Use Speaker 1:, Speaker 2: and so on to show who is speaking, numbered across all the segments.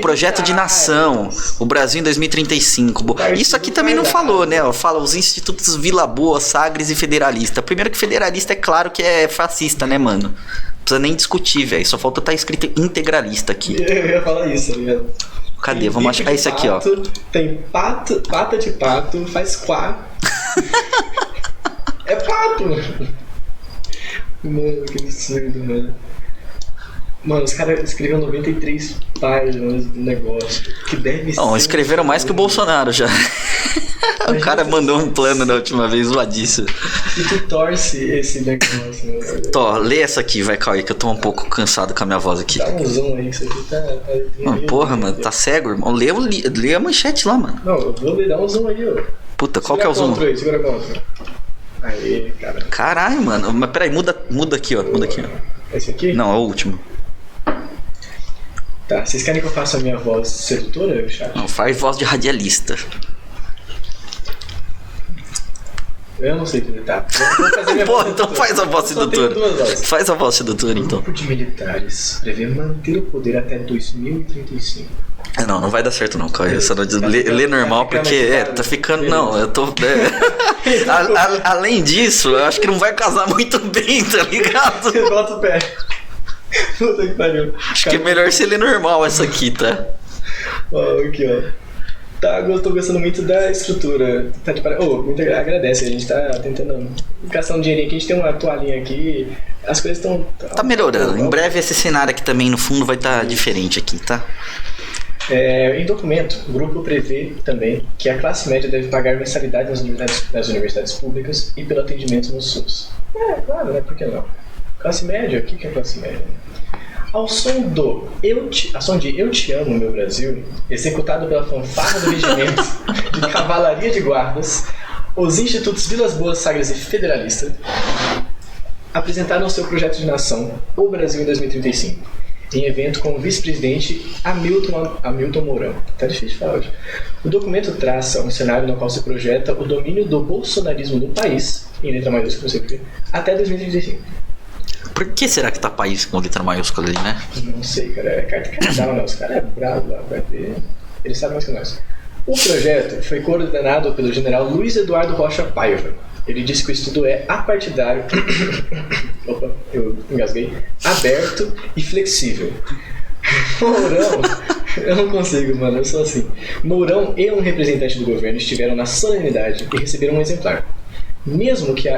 Speaker 1: Projeto de nação, o Brasil em 2035. Isso aqui também não falou, né? Fala os institutos Vila Boa, Sagres e Federalista. Primeiro que federalista é claro que é fascista, né, mano? Não precisa nem discutir, velho. Só falta estar escrito integralista aqui.
Speaker 2: Eu ia falar isso, tá ligado?
Speaker 1: Cadê? Vamos achar esse aqui, ó.
Speaker 2: Tem pata de pato, faz quá. É pato! Mano, que absurdo, mano. Mano, os caras escreveram 93 páginas do negócio. Que deve ser.
Speaker 1: Não, escreveram mais que o Bolsonaro já. O cara mandou um plano da última vez, zoadíssimo.
Speaker 2: E tu torce esse negócio, mano.
Speaker 1: Tó, lê essa aqui, vai, Cauê, que eu tô um pouco cansado com a minha voz aqui.
Speaker 2: Dá um zoom aí, que isso aqui tá.
Speaker 1: Porra, mano, tá cego, irmão. Lê a manchete lá, mano.
Speaker 2: Não, eu vou ler, dá um zoom aí, ó.
Speaker 1: Puta, qual que é o zoom?
Speaker 2: Segura contra. Aí, cara.
Speaker 1: Caralho, mano. Mas peraí, muda aqui, ó. Muda aqui, ó.
Speaker 2: Esse aqui?
Speaker 1: Não, é o último.
Speaker 2: Tá, vocês querem que eu faça a minha voz sedutora, chat?
Speaker 1: Não, faz voz de radialista.
Speaker 2: Eu não sei imitar. Vou fazer minha
Speaker 1: Pô,
Speaker 2: voz
Speaker 1: então
Speaker 2: sedutora.
Speaker 1: faz a voz sedutora.
Speaker 2: Só tenho duas vozes.
Speaker 1: Faz a voz sedutora,
Speaker 2: O
Speaker 1: então.
Speaker 2: grupo de militares prevê manter o poder até 2035.
Speaker 1: Não vai dar certo não, Cauê. Só não lê normal, porque tá ficando. Não, eu tô. Além disso, eu acho que não vai casar muito bem, tá ligado?
Speaker 2: Você bota o pé. Puta que pariu.
Speaker 1: Acho que é melhor você ler normal essa aqui, tá?
Speaker 2: Ó, aqui, ó. Tá, eu tô gostando muito da estrutura. Tá de parabéns. Muito agradece, a gente tá tentando gastar um dinheirinho aqui, a gente tem uma toalhinha aqui, as coisas estão.
Speaker 1: Tá melhorando. Em breve esse cenário aqui também no fundo vai estar diferente aqui, tá?
Speaker 2: Em documento, o grupo prevê também que a classe média deve pagar mensalidade nas universidades públicas e pelo atendimento no SUS. Claro, né? Por que não? Classe média? O que é classe média? Ao som de Eu Te Amo, Meu Brasil, executado pela fanfarra do regimento de Cavalaria de Guardas, os institutos Vilas Boas, Sagres e Federalista apresentaram seu projeto de nação, O Brasil em 2035, em evento com o vice-presidente Hamilton Mourão. Tá difícil de falar hoje. O documento traça um cenário no qual se projeta o domínio do bolsonarismo no país, em letra maiúscula, não sei porquê, até 2035.
Speaker 1: Por que será que tá país com letra maiúscula ali, né?
Speaker 2: Não sei, cara. É carta carnal, né? Os caras é bravo lá, vai ver. Eles sabem mais que nós. O projeto foi coordenado pelo general Luiz Eduardo Rocha Paiva. Ele disse que o estudo é apartidário. Opa, eu engasguei. Aberto e flexível. Mourão. Eu não consigo, mano. Eu sou assim. Mourão e um representante do governo estiveram na solenidade e receberam um exemplar. Mesmo que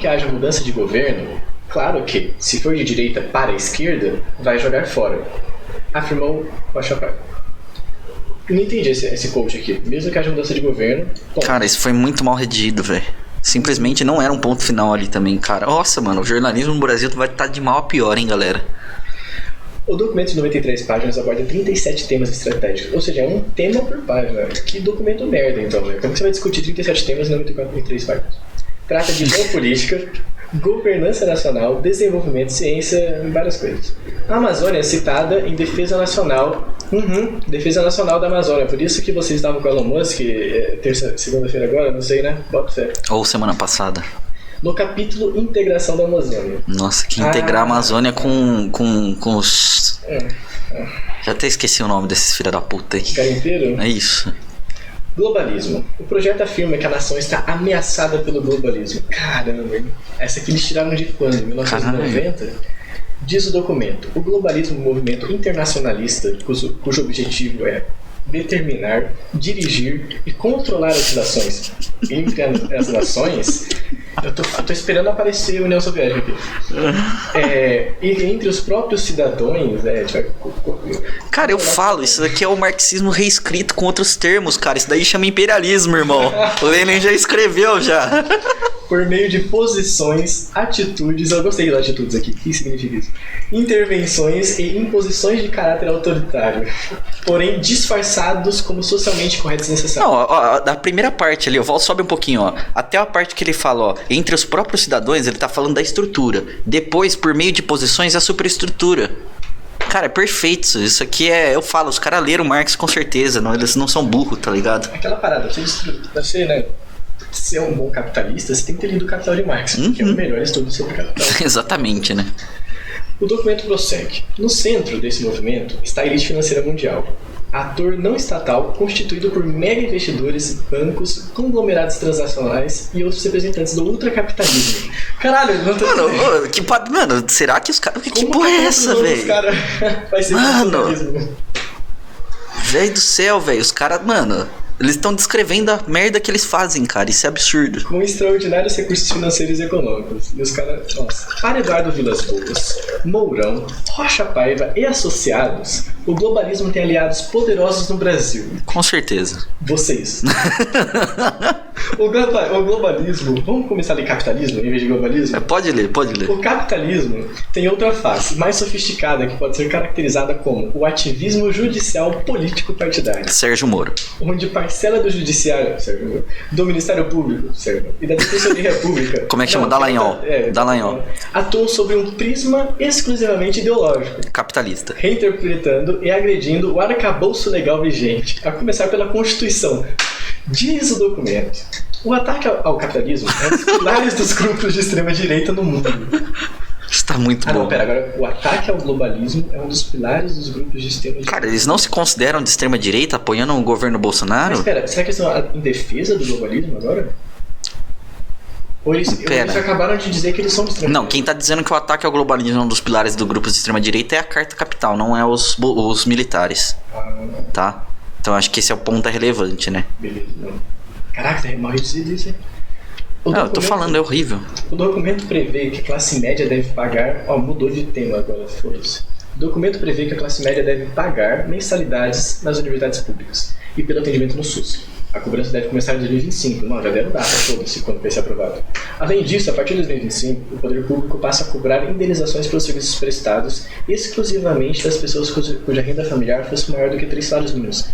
Speaker 2: haja mudança de governo, claro que, se for de direita para a esquerda, vai jogar fora, afirmou Rocha Paiva. Eu não entendi esse coach aqui. Mesmo que haja mudança de governo... Ponto.
Speaker 1: Cara, isso foi muito mal redigido, velho. Simplesmente não era um ponto final ali também, cara. Nossa, mano, o jornalismo no Brasil vai estar de mal a pior, hein, galera.
Speaker 2: O documento de 93 páginas aborda 37 temas estratégicos. Ou seja, é um tema por página. Que documento merda, então, né? Como que você vai discutir 37 temas em 93 páginas? Trata de geopolítica, governança nacional, desenvolvimento, ciência e várias coisas. A Amazônia é citada em defesa nacional. Defesa nacional da Amazônia. Por isso que vocês estavam com o Elon Musk, segunda-feira agora, não sei, né? Bota fé.
Speaker 1: Ou semana passada.
Speaker 2: No capítulo Integração da Amazônia.
Speaker 1: Nossa, que integrar a Amazônia com os... Já até esqueci o nome desses filha da puta aí.
Speaker 2: Garimpeiro?
Speaker 1: É isso.
Speaker 2: Globalismo. O projeto afirma que a nação está ameaçada pelo globalismo. Caramba, hein? Essa aqui eles tiraram de quando? 1990? Caramba. Diz o documento. O globalismo é um movimento internacionalista cujo objetivo é determinar, dirigir e controlar as nações. Entre as nações, eu tô esperando aparecer a União Soviética aqui. E entre os próprios cidadãos,
Speaker 1: cara, eu falo, isso daqui é o marxismo reescrito com outros termos, cara. Isso daí chama imperialismo, irmão. O Lenin já escreveu, já.
Speaker 2: Por meio de posições, atitudes... Eu gostei das atitudes aqui. O que significa isso? Intervenções e imposições de caráter autoritário, porém disfarçados como socialmente corretos e necessários.
Speaker 1: Não, ó, da primeira parte ali, sobe um pouquinho, ó. Até a parte que ele fala, ó, entre os próprios cidadãos, ele tá falando da estrutura. Depois, por meio de posições, a superestrutura. Cara, é perfeito. Isso aqui é... Eu falo, os caras leram Marx com certeza. Não, eles não são burros, tá ligado?
Speaker 2: Aquela parada, você, né? Ser um bom capitalista, você tem que ter lido o Capital de Marx, que é o melhor estudo sobre capital.
Speaker 1: Exatamente, né?
Speaker 2: O documento prossegue. No centro desse movimento está a elite financeira mundial, ator não estatal constituído por mega investidores, bancos, conglomerados transacionais e outros representantes do ultracapitalismo. Caralho, não tô
Speaker 1: Mano, será que os caras... Que porra é essa, velho?
Speaker 2: Vai ser capitalismo.
Speaker 1: Velho do céu, velho. Os caras, mano... Eles estão descrevendo a merda que eles fazem, cara. Isso é absurdo.
Speaker 2: Com extraordinários recursos financeiros e econômicos. E os caras... Nossa. Para Eduardo Vilas Boas, Mourão, Rocha Paiva e associados, o globalismo tem aliados poderosos no Brasil.
Speaker 1: Com certeza.
Speaker 2: Vocês. O globalismo... Vamos começar a ler capitalismo em vez de globalismo?
Speaker 1: Pode ler.
Speaker 2: O capitalismo tem outra face, mais sofisticada, que pode ser caracterizada como o ativismo judicial político partidário.
Speaker 1: Sérgio Moro.
Speaker 2: Onde parcela do judiciário, do Ministério Público e da Defensoria Pública...
Speaker 1: Como é que chama? Dallagnol.
Speaker 2: Atuam sobre um prisma exclusivamente ideológico.
Speaker 1: Capitalista.
Speaker 2: Reinterpretando e agredindo o arcabouço legal vigente, a começar pela Constituição. Diz o documento: o ataque ao capitalismo é um dos pilares dos grupos de extrema-direita no mundo.
Speaker 1: Está muito bom.
Speaker 2: Não, pera, agora, o ataque ao globalismo é um dos pilares dos grupos de extrema-direita.
Speaker 1: Cara, eles não se consideram de extrema-direita apoiando o governo Bolsonaro?
Speaker 2: Mas pera, será que eles estão em defesa do globalismo agora? Ou eles acabaram de dizer que eles são de extrema-direita?
Speaker 1: Não, quem tá dizendo que o ataque ao globalismo é um dos pilares do grupo de extrema-direita é a Carta Capital, não é os militares. Tá? Então acho que esse é o ponto relevante, né?
Speaker 2: Beleza, não. Caraca, tá mal reduzido isso, hein?
Speaker 1: Não, eu tô falando, é horrível.
Speaker 2: O documento prevê que a classe média deve pagar... mudou de tema agora, foda-se. O documento prevê que a classe média deve pagar mensalidades nas universidades públicas e pelo atendimento no SUS. A cobrança deve começar em 2025. Não, já deram data, foda-se, quando vai ser aprovado. Além disso, a partir de 2025, o poder público passa a cobrar indenizações pelos serviços prestados exclusivamente das pessoas cuja renda familiar fosse maior do que 3 salários mínimos.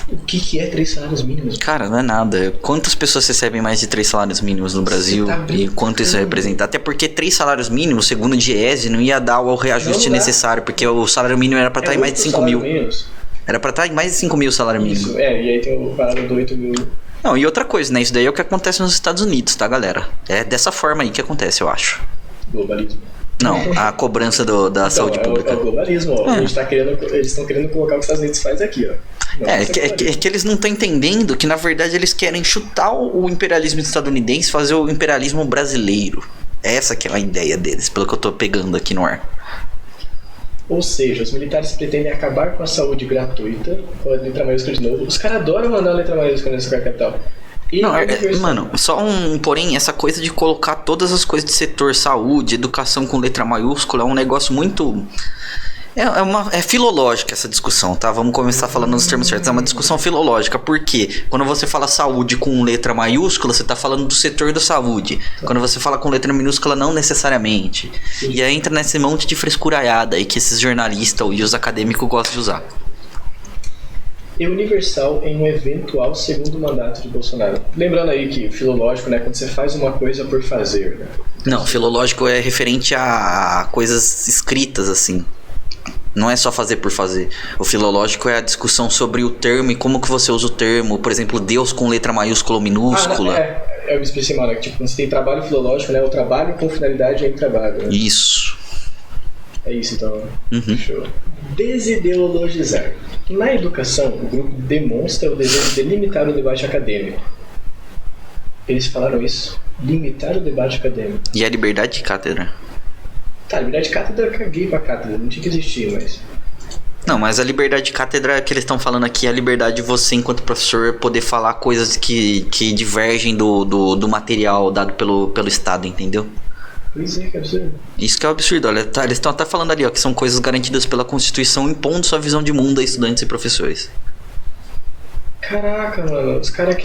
Speaker 2: O que é 3 salários mínimos?
Speaker 1: Cara, não é nada. Quantas pessoas recebem mais de 3 salários mínimos no Brasil? E quanto isso representa? Até porque 3 salários mínimos, segundo o Diese, não ia dar o reajuste necessário, porque o salário mínimo era pra estar em mais de 5 mil. Era pra estar em mais de 5 mil salário mínimo.
Speaker 2: Isso, e aí tem o parado do 8 mil.
Speaker 1: Não, e outra coisa, né? Isso daí é o que acontece nos Estados Unidos, tá, galera? É dessa forma aí que acontece, eu acho.
Speaker 2: Globalismo.
Speaker 1: Não, a cobrança da saúde pública. É
Speaker 2: o globalismo, ó. Eles estão querendo colocar o que os Estados Unidos faz aqui, ó.
Speaker 1: É que eles não estão entendendo que, na verdade, eles querem chutar o imperialismo estadunidense e fazer o imperialismo brasileiro. Essa que é a ideia deles, pelo que eu tô pegando aqui no ar.
Speaker 2: Ou seja, os militares pretendem acabar com a saúde gratuita, com a letra maiúscula de novo. Os caras adoram mandar a letra maiúscula nesse Carta Capital.
Speaker 1: Mano, só porém, essa coisa de colocar todas as coisas de setor saúde, educação com letra maiúscula é um negócio muito... É filológica essa discussão, tá? Vamos começar falando nos termos certos. É uma discussão filológica, porque quando você fala saúde com letra maiúscula, você tá falando do setor da saúde. Quando você fala com letra minúscula, não necessariamente. E aí entra nesse monte de frescuraiada aí que esses jornalistas e os acadêmicos gostam de usar.
Speaker 2: E universal em um eventual segundo mandato de Bolsonaro. Lembrando aí que filológico, né, quando você faz uma coisa por fazer, né?
Speaker 1: Não, filológico é referente a coisas escritas, assim. Não é só fazer por fazer. O filológico é a discussão sobre o termo e como que você usa o termo. Por exemplo, Deus com letra maiúscula ou minúscula.
Speaker 2: Eu me expressei mal, né? Tipo, quando você tem trabalho filológico, né? O trabalho com finalidade é em trabalho, né?
Speaker 1: Isso.
Speaker 2: É isso, então. Show. Desideologizar. Na educação, o grupo demonstra o desejo de limitar o debate acadêmico. Eles falaram isso. Limitar o debate acadêmico.
Speaker 1: E a liberdade de cátedra.
Speaker 2: Tá, a liberdade de cátedra, eu caguei pra cátedra, não tinha que existir, mas...
Speaker 1: Não, mas a liberdade de cátedra que eles estão falando aqui é a liberdade de você, enquanto professor, poder falar coisas que divergem do material dado pelo Estado, entendeu?
Speaker 2: Pois é, que absurdo.
Speaker 1: Isso que é um absurdo, olha, tá, eles estão até falando ali, ó, que são coisas garantidas pela Constituição, impondo sua visão de mundo a estudantes e professores.
Speaker 2: Caraca, mano, os caras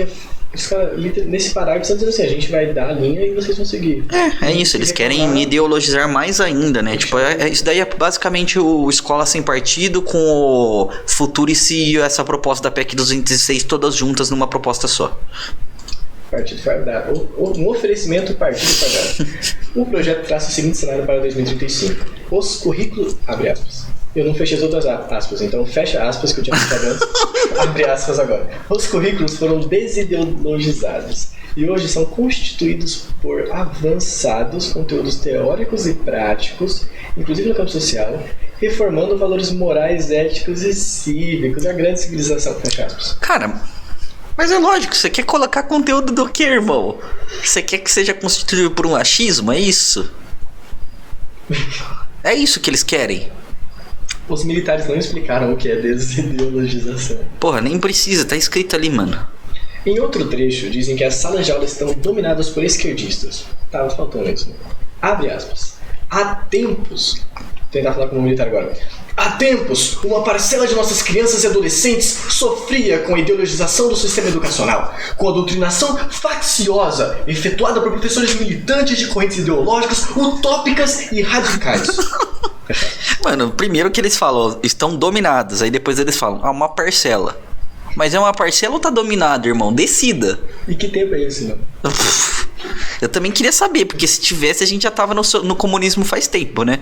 Speaker 2: nesse parágrafo estão dizendo assim, a gente vai dar a linha e vocês vão seguir.
Speaker 1: É isso, eles querem ideologizar mais ainda, né? Tipo, isso daí é basicamente o Escola Sem Partido com o Futurice e essa proposta da PEC 206 todas juntas numa proposta só.
Speaker 2: Partido fardado. Um oferecimento partido fardado. O projeto traça o seguinte cenário para 2035. Os currículos... Abre aspas. Eu não fechei as outras aspas, então fecha aspas que eu tinha fechado antes. Abre aspas agora. Os currículos foram desideologizados e hoje são constituídos por avançados conteúdos teóricos e práticos inclusive no campo social, reformando valores morais, éticos e cívicos, a grande civilização, fecha aspas.
Speaker 1: Cara, mas é lógico, você quer colocar conteúdo do que, irmão? Você quer que seja constituído por um achismo, é isso? É isso que eles querem?
Speaker 2: Os militares não explicaram o que é desideologização.
Speaker 1: Porra, nem precisa, tá escrito ali, mano. Em
Speaker 2: outro trecho, dizem que as salas de aula estão dominadas por esquerdistas. Tava faltando isso, né? Abre aspas. Há tempos... Vou tentar falar como militar agora. Há tempos, uma parcela de nossas crianças e adolescentes sofria com a ideologização do sistema educacional, com a doutrinação facciosa efetuada por professores militantes de correntes ideológicas utópicas e radicais.
Speaker 1: Mano, primeiro que eles falam, estão dominados, aí depois eles falam, uma parcela. Mas é uma parcela ou tá dominado, irmão? Decida.
Speaker 2: E que tempo é esse, mano?
Speaker 1: Eu também queria saber, porque se tivesse a gente já tava no comunismo faz tempo, né?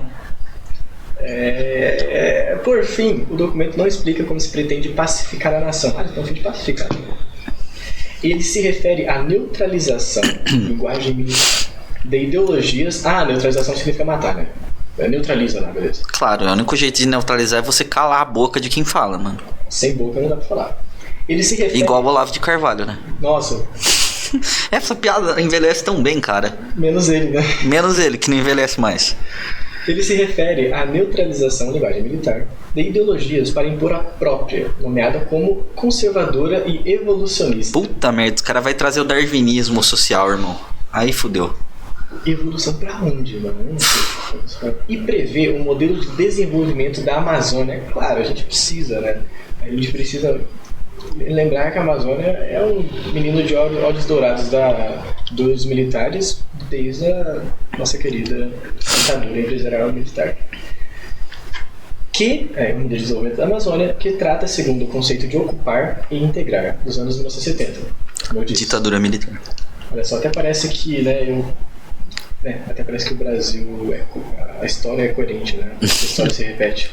Speaker 2: Por fim, o documento não explica como se pretende pacificar a nação. Eles estão a fim de pacificar. Ele se refere à neutralização, linguagem militar, de ideologias... neutralização significa matar, né? Neutraliza lá, beleza.
Speaker 1: Claro, o único jeito de neutralizar é você calar a boca de quem fala, mano.
Speaker 2: Sem boca não dá pra falar. Ele se refere...
Speaker 1: Igual o Olavo de Carvalho, né?
Speaker 2: Nossa.
Speaker 1: Essa piada envelhece tão bem, cara.
Speaker 2: Menos ele, né?
Speaker 1: Menos ele, que não envelhece mais.
Speaker 2: Ele se refere à neutralização, linguagem militar, de ideologias para impor a própria, nomeada como conservadora e evolucionista.
Speaker 1: Puta merda, os caras vão trazer o darwinismo social, irmão. Aí fudeu.
Speaker 2: Evolução pra onde, mano? E prevê um modelo de desenvolvimento da Amazônia. Claro, a gente precisa, né? A gente precisa lembrar que a Amazônia é um menino de olhos dourados dos militares desde a nossa querida ditadura empresarial militar. Que é um modelo de desenvolvimento da Amazônia que trata segundo o conceito de ocupar e integrar dos anos 1970. Como eu disse.
Speaker 1: Ditadura militar.
Speaker 2: Olha só, até parece que, até parece que o Brasil, a história é coerente, né? A história se repete.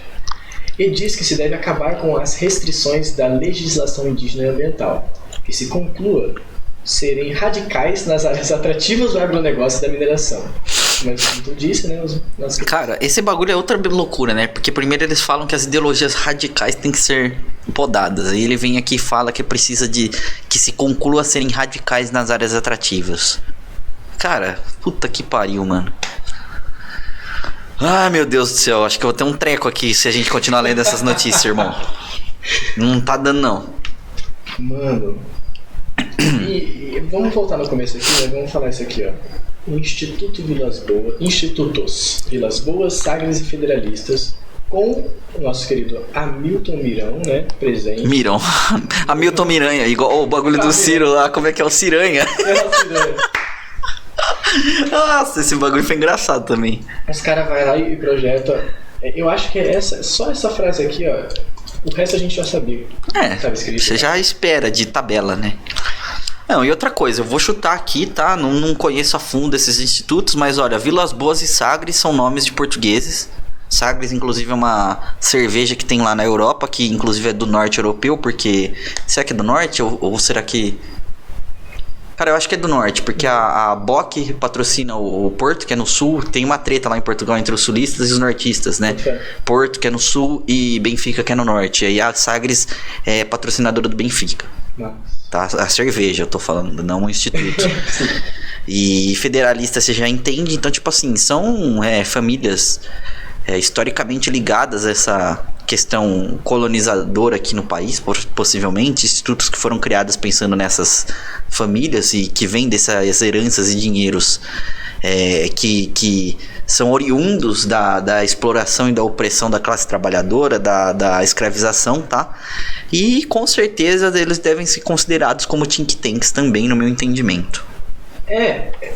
Speaker 2: E diz que se deve acabar com as restrições da legislação indígena e ambiental, que se conclua serem radicais nas áreas atrativas do agronegócio e da mineração. Mas como tu disse, né?
Speaker 1: Cara, esse bagulho é outra loucura, né? Porque primeiro eles falam que as ideologias radicais têm que ser podadas. Aí ele vem aqui e fala que precisa de que se conclua serem radicais nas áreas atrativas. Cara, puta que pariu, mano. Ai, meu Deus do céu, acho que eu vou ter um treco aqui se a gente continuar lendo essas notícias, irmão. Não tá dando, não.
Speaker 2: Mano. E vamos voltar no começo aqui, né? Vamos falar isso aqui, ó. Institutos Vilas Boas, Sagres e Federalistas, com o nosso querido Hamilton Mirão, né? Presente.
Speaker 1: Mirão. Hamilton Miranha, igual o bagulho do Ciro lá, como é que é o Ciranha?
Speaker 2: É o Ciranha.
Speaker 1: Nossa, esse bagulho foi engraçado também.
Speaker 2: Os caras vão lá e projetam. Eu acho que é só essa frase aqui, ó. O resto a gente já sabia.
Speaker 1: Você já espera de tabela, né? Não, e outra coisa, eu vou chutar aqui, tá? Não conheço a fundo esses institutos, mas olha, Vilas Boas e Sagres são nomes de portugueses. Sagres, inclusive, é uma cerveja que tem lá na Europa, que inclusive é do norte europeu, porque... Será que é do norte ou será que... Cara, eu acho que é do norte, porque a Bock patrocina o Porto, que é no sul. Tem uma treta lá em Portugal entre os sulistas e os nortistas, né? Porto, que é no sul, e Benfica, que é no norte. E a Sagres é patrocinadora do Benfica. Tá? A cerveja, eu tô falando, não o instituto. E federalista, você já entende. Então, tipo assim, são famílias historicamente ligadas a essa questão colonizadora aqui no país, possivelmente, institutos que foram criados pensando nessas famílias e que vêm dessas heranças e dinheiros que são oriundos da exploração e da opressão da classe trabalhadora, da escravização, tá? E com certeza eles devem ser considerados como think tanks também, no meu entendimento.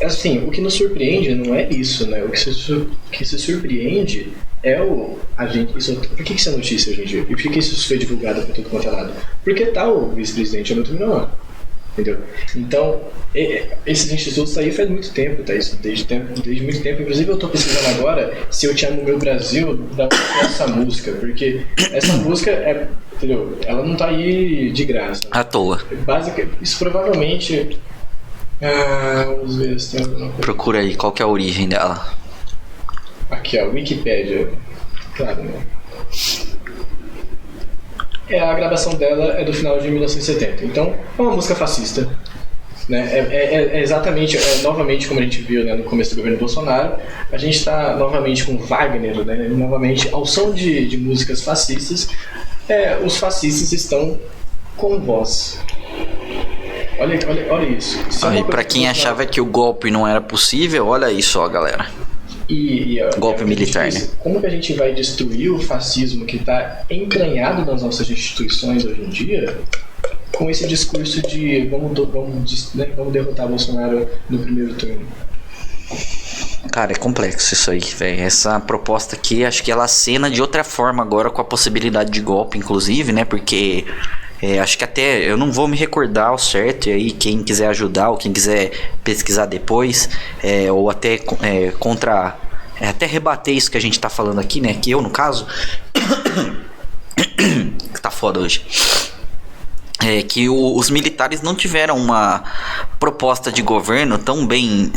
Speaker 2: Assim, o que nos surpreende não é isso, né? O que se surpreende é por que isso é notícia hoje em dia? E por que isso foi divulgado por tudo quanto é lado? Porque tá o vice-presidente Hamilton Mirão lá, entendeu? Então, esses institutos aí faz muito tempo, tá? Isso desde muito tempo. Inclusive eu tô pesquisando agora se eu te amo meu Brasil, dá essa música, porque essa música entendeu? Ela não tá aí de graça.
Speaker 1: À toa.
Speaker 2: Isso provavelmente... vamos ver se tem alguma coisa.
Speaker 1: Procura aí, qual que é a origem dela?
Speaker 2: Aqui, ó, Wikipédia. Claro, né? A gravação dela é do final de 1970. Então, é uma música fascista. Né? É exatamente, novamente, como a gente viu, né, no começo do governo Bolsonaro, a gente está novamente com Wagner, né, novamente, ao som de músicas fascistas, os fascistas estão com voz. Olha isso.
Speaker 1: E para quem achava que o golpe não era possível, olha isso, ó, galera. Golpe militar, né?
Speaker 2: Como que a gente vai destruir o fascismo que está entranhado nas nossas instituições hoje em dia, com esse discurso de vamos derrotar Bolsonaro no primeiro turno?
Speaker 1: Cara, é complexo isso aí, velho. Essa proposta aqui, acho que ela acena de outra forma agora com a possibilidade de golpe, inclusive, né? Porque acho que até eu não vou me recordar ao certo, e aí quem quiser ajudar ou quem quiser pesquisar depois, ou até até rebater isso que a gente tá falando aqui, né? Que eu, no caso, que tá foda hoje. Que os militares não tiveram uma proposta de governo tão bem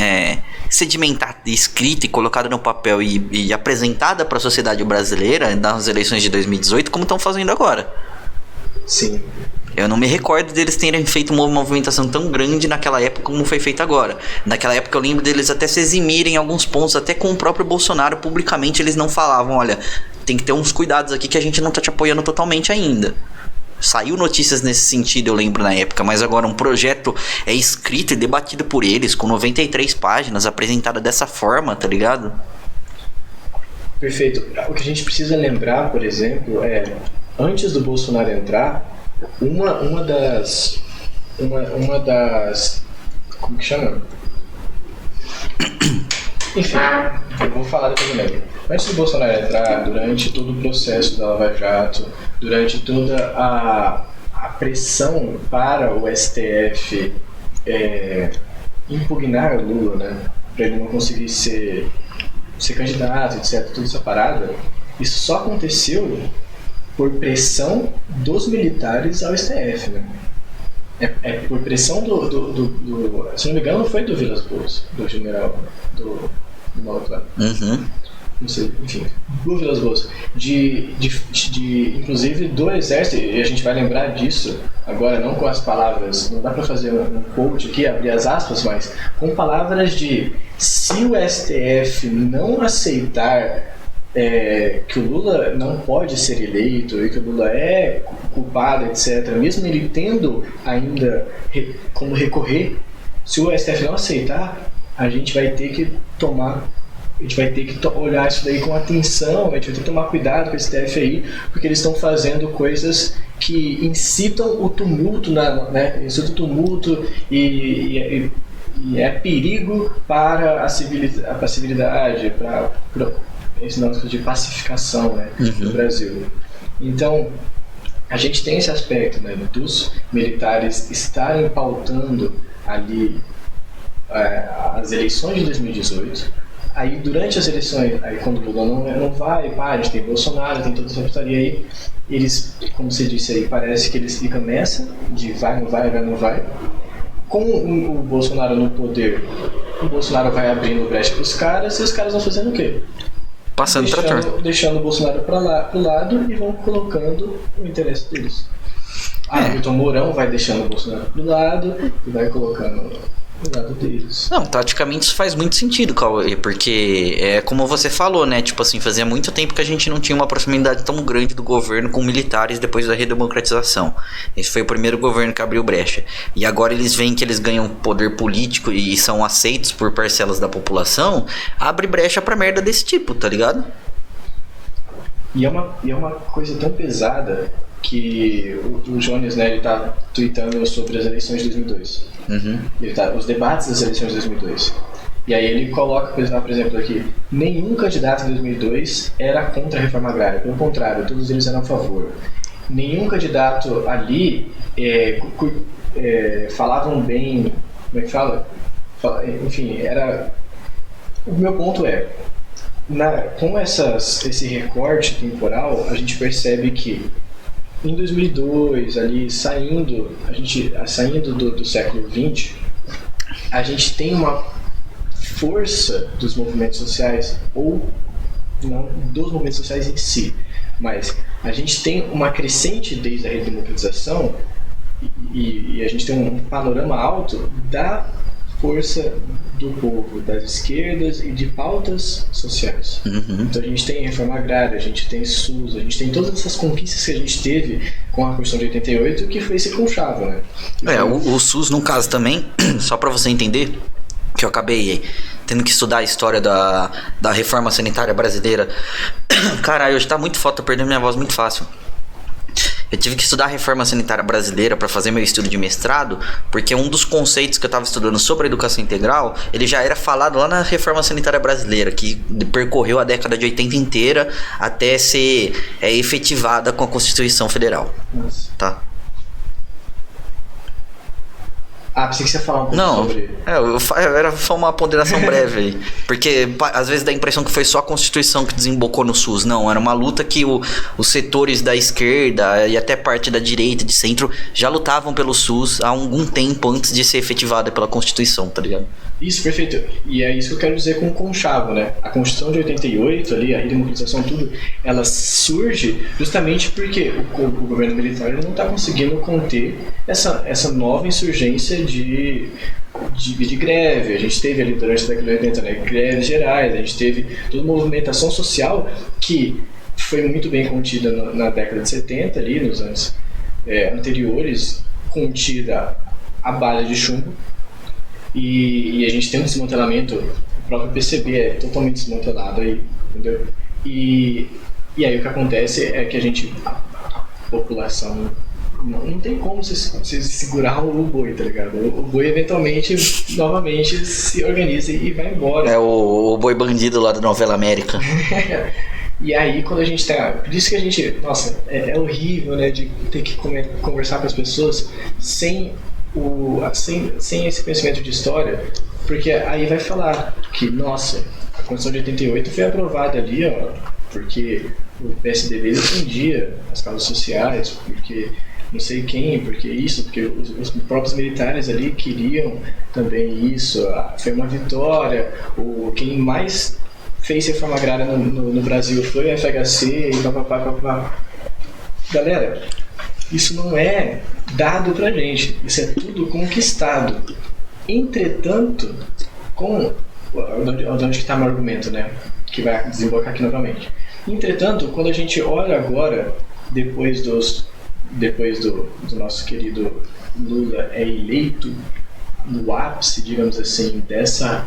Speaker 1: sedimentada, escrita e colocada no papel e apresentada para a sociedade brasileira nas eleições de 2018 como estão fazendo agora.
Speaker 2: Sim.
Speaker 1: Eu não me recordo deles terem feito uma movimentação tão grande naquela época como foi feita agora. Naquela época eu lembro deles até se eximirem em alguns pontos, até com o próprio Bolsonaro, publicamente eles não falavam, olha, tem que ter uns cuidados aqui que a gente não tá te apoiando totalmente ainda. Saiu notícias nesse sentido, eu lembro na época, mas agora um projeto é escrito e debatido por eles, com 93 páginas, apresentado dessa forma, tá ligado?
Speaker 2: Perfeito. O que a gente precisa lembrar, por exemplo, antes do Bolsonaro entrar, uma das como que chama? Enfim, eu vou falar depois do lembro. Antes do Bolsonaro entrar, durante todo o processo da Lava Jato, durante toda a pressão para o STF impugnar o Lula, né, para ele não conseguir ser candidato, etc., toda essa parada, isso só aconteceu por pressão dos militares ao STF, né? Por pressão se não me engano, foi do Vilas Boas, do general do Malta. Não sei, enfim, do Vilas Boas, inclusive do exército, e a gente vai lembrar disso agora, não com as palavras, não dá para fazer um quote aqui, abrir as aspas, mas com palavras de: se o STF não aceitar que o Lula não pode ser eleito e que o Lula é culpado, etc., mesmo ele tendo ainda como recorrer, se o STF não aceitar, a gente vai ter que olhar isso daí com atenção, a gente vai ter que tomar cuidado com esse STF aí, porque eles estão fazendo coisas que incitam o tumulto, né? Incitam o tumulto e é perigo para a civilidade, para esse negócio de pacificação, né, do Brasil. Então, a gente tem esse aspecto, né, dos militares estarem pautando ali as eleições de 2018. Aí, durante as eleições, aí quando o Lula não vai, a gente tem Bolsonaro, tem toda essa putaria aí, eles, como você disse aí, parece que eles ficam nessa, de vai, não vai. Com o Bolsonaro no poder, o Bolsonaro vai abrindo brecha para os caras, e os caras vão fazendo o quê?
Speaker 1: Passando trator.
Speaker 2: Deixando o Bolsonaro pro lado e vão colocando o interesse deles. O Milton Mourão vai deixando o Bolsonaro pro lado e vai colocando o lado deles.
Speaker 1: Não, taticamente isso faz muito sentido, Cauê, porque como você falou, né, tipo assim, fazia muito tempo que a gente não tinha uma proximidade tão grande do governo com militares depois da redemocratização. Esse foi o primeiro governo que abriu brecha. E agora eles veem que eles ganham poder político e são aceitos por parcelas da população, abre brecha pra merda desse tipo, tá ligado?
Speaker 2: E é uma coisa tão pesada que o Jones, né, ele tá tweetando sobre as eleições de 2002. Os debates das eleições de 2002. E aí ele coloca, por exemplo, aqui: nenhum candidato em 2002 era contra a reforma agrária, pelo contrário, todos eles eram a favor. Nenhum candidato ali falavam bem, como é que fala? Enfim, era... O meu ponto com esse recorte temporal, a gente percebe que em 2002, ali saindo do século XX, a gente tem uma força dos movimentos sociais, ou não dos movimentos sociais em si, mas a gente tem uma crescente desde a redemocratização e a gente tem um panorama alto da força do povo, das esquerdas e de pautas sociais. Então a gente tem reforma agrária, a gente tem SUS, a gente tem todas essas conquistas que a gente teve com a Constituição de 88, que foi esse conchavo, né?
Speaker 1: O SUS, no caso também, só pra você entender, que eu acabei tendo que estudar a história da reforma sanitária brasileira. Caralho, hoje tá muito foda, tô perdendo minha voz muito fácil. Eu tive que estudar a reforma sanitária brasileira para fazer meu estudo de mestrado, porque um dos conceitos que eu estava estudando sobre a educação integral, ele já era falado lá na reforma sanitária brasileira, que percorreu a década de 80 inteira até ser efetivada com a Constituição Federal.
Speaker 2: Nossa.
Speaker 1: Tá?
Speaker 2: Pensei que você ia falar um pouco sobre...
Speaker 1: Era só uma ponderação breve aí. Porque às vezes dá a impressão que foi só a Constituição que desembocou no SUS. Não, era uma luta que os setores da esquerda e até parte da direita, de centro, já lutavam pelo SUS há algum tempo antes de ser efetivada pela Constituição, tá ligado?
Speaker 2: Isso, perfeito. E é isso que eu quero dizer com o conchavo, né? A Constituição de 88, ali, a redemocratização, tudo, ela surge justamente porque o governo militar não está conseguindo conter essa nova insurgência de greve. A gente teve ali durante a década de 80, né, greves gerais, a gente teve toda uma movimentação social que foi muito bem contida na década de 70, ali, nos anos anteriores, contida a bala de chumbo. E a gente tem um desmantelamento, o próprio PCB é totalmente desmantelado aí, entendeu? E aí o que acontece é que a população não tem como você segurar o boi, tá ligado? O boi eventualmente, novamente, se organiza e vai embora.
Speaker 1: É o boi bandido lá da novela América.
Speaker 2: E aí quando a gente tá... Por isso que a gente... Nossa, é horrível, né? De ter que conversar com as pessoas sem esse conhecimento de história, porque aí vai falar que, nossa, a Constituição de 88 foi aprovada ali, ó, porque o PSDB defendia as causas sociais, porque não sei quem, porque isso, porque os próprios militares ali queriam também isso, foi uma vitória, quem mais fez reforma agrária no Brasil foi a FHC e papapá. Galera, isso não é dado pra gente, isso é tudo conquistado. Entretanto, onde que está meu argumento, né? Que vai desembocar aqui novamente. Entretanto, quando a gente olha agora, depois do nosso querido Lula eleito, no ápice, digamos assim, dessa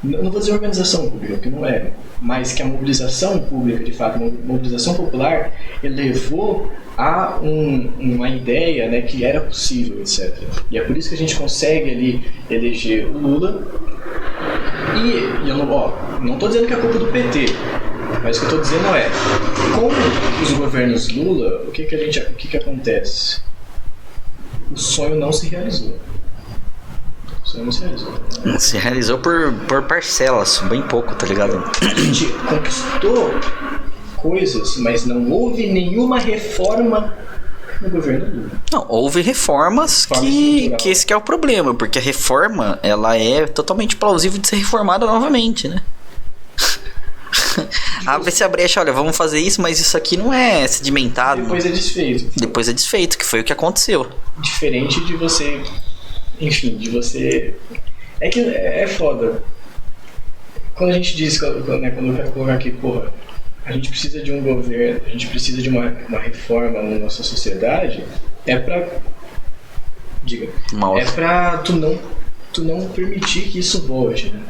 Speaker 2: não vou dizer organização pública, porque não é, mas que a mobilização pública, de fato, a mobilização popular, elevou a uma ideia, né, que era possível, etc. E é por isso que a gente consegue ali eleger o Lula. E eu não estou dizendo que é culpa do PT, mas o que eu estou dizendo é, com os governos Lula, o que acontece? O sonho não se realizou.
Speaker 1: Se realizou por parcelas, bem pouco, tá ligado?
Speaker 2: A gente conquistou coisas, mas não houve nenhuma reforma no governo Lula.
Speaker 1: Não, houve reformas que esse que é o problema, porque a reforma, ela é totalmente plausível de ser reformada novamente, né? Abre-se a brecha, olha, vamos fazer isso, mas isso aqui não é sedimentado.
Speaker 2: Depois é desfeito,
Speaker 1: que foi o que aconteceu.
Speaker 2: Diferente de você... Enfim, de você... É que é foda. Quando a gente diz, né, quando eu quero colocar aqui, porra, a gente precisa de um governo, a gente precisa de uma reforma na nossa sociedade, é pra... Diga. É pra tu não permitir que isso volte, né?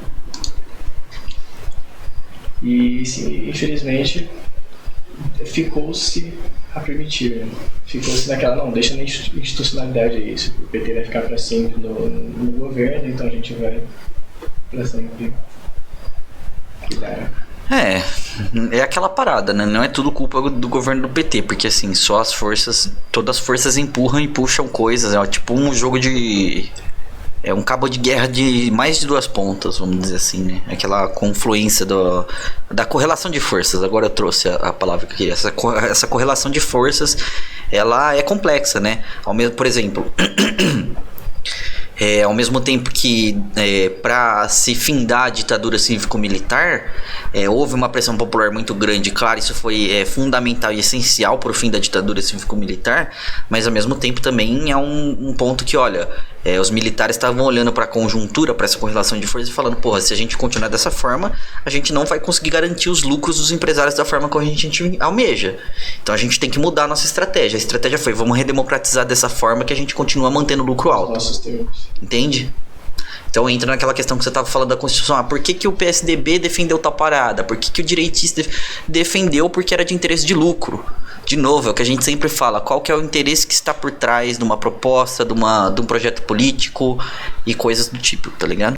Speaker 2: E, sim, infelizmente, ficou-se a permitir, né? Ficou-se naquela, não, deixa na institucionalidade isso, o PT vai ficar para sempre no governo, então a gente vai para sempre cuidar.
Speaker 1: É aquela parada, né? Não é tudo culpa do governo do PT, porque assim, só todas as forças empurram e puxam coisas, é tipo um jogo de... É um cabo de guerra de mais de duas pontas, vamos dizer assim, né? Aquela confluência da correlação de forças. Agora eu trouxe a palavra que eu queria. Essa correlação de forças, ela é complexa, né? Por exemplo, Ao mesmo tempo que para se findar a ditadura cívico-militar, houve uma pressão popular muito grande. Claro, isso foi fundamental e essencial para o fim da ditadura cívico-militar, mas ao mesmo tempo também é um ponto que, olha, os militares estavam olhando para a conjuntura, para essa correlação de forças e falando, porra, se a gente continuar dessa forma, a gente não vai conseguir garantir os lucros dos empresários da forma como a gente almeja. Então a gente tem que mudar a nossa estratégia. A estratégia foi, vamos redemocratizar dessa forma que a gente continua mantendo o lucro alto.
Speaker 2: Nossos termos.
Speaker 1: Entende? Então entra naquela questão que você estava falando da Constituição. Por que o PSDB defendeu tal parada? Por que o direitista defendeu porque era de interesse de lucro? De novo, é o que a gente sempre fala. Qual que é o interesse que está por trás de uma proposta, de um projeto político e coisas do tipo, tá ligado?